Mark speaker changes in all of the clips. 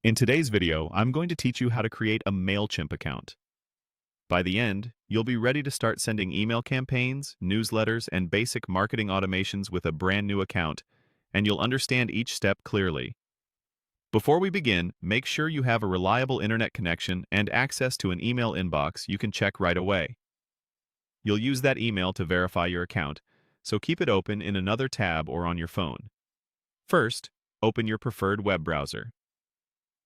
Speaker 1: In today's video, I'm going to teach you how to create a Mailchimp account. By the end, you'll be ready to start sending email campaigns, newsletters, and basic marketing automations with a brand new account, and you'll understand each step clearly. Before we begin, make sure you have a reliable internet connection and access to an email inbox you can check right away. You'll use that email to verify your account, so keep it open in another tab or on your phone. First, open your preferred web browser.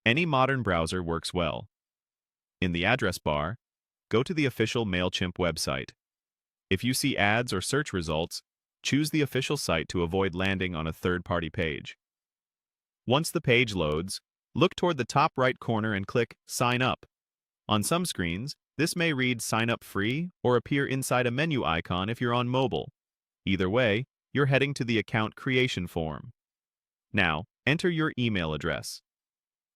Speaker 1: Any modern browser works well. In the address bar, go to the official Mailchimp website. If you see ads or search results, choose the official site to avoid landing on a third-party page. Once the page loads, look toward the top right corner and click Sign Up. On some screens, this may read Sign Up Free or appear inside a menu icon if you're on mobile. Either way, you're heading to the account creation form. Now, enter your email address.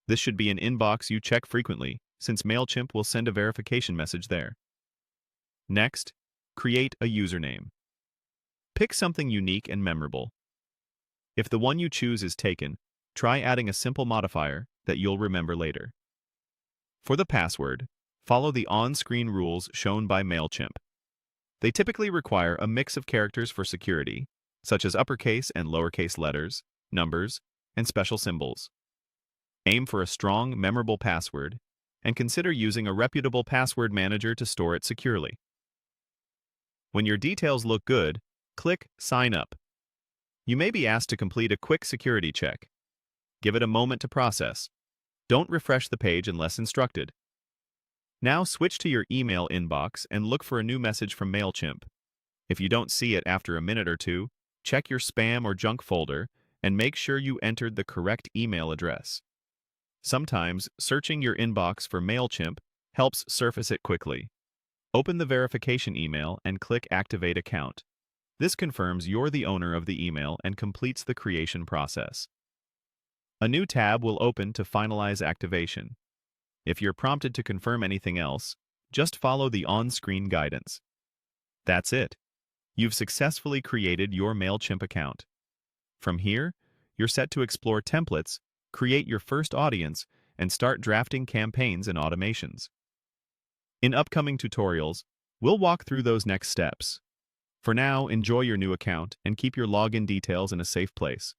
Speaker 1: This should be an inbox you check frequently, since Mailchimp will send a verification message there. Next, create a username. Pick something unique and memorable. If the one you choose is taken, try adding a simple modifier that you'll remember later. For the password, follow the on-screen rules shown by Mailchimp. They typically require a mix of characters for security, such as uppercase and lowercase letters, numbers, and special symbols. Aim for a strong, memorable password, and consider using a reputable password manager to store it securely. When your details look good, click Sign Up. You may be asked to complete a quick security check. Give it a moment to process. Don't refresh the page unless instructed. Now switch to your email inbox and look for a new message from Mailchimp. If you don't see it after a minute or two, check your spam or junk folder and make sure you entered the correct email address. Sometimes, searching your inbox for Mailchimp helps surface it quickly. Open the verification email and click Activate Account. This confirms you're the owner of the email and completes the creation process. A new tab will open to finalize activation. If you're prompted to confirm anything else, just follow the on-screen guidance. That's it. You've successfully created your Mailchimp account. From here, you're set to explore templates, create your first audience, and start drafting campaigns and automations. In upcoming tutorials, we'll walk through those next steps. For now, enjoy your new account and keep your login details in a safe place.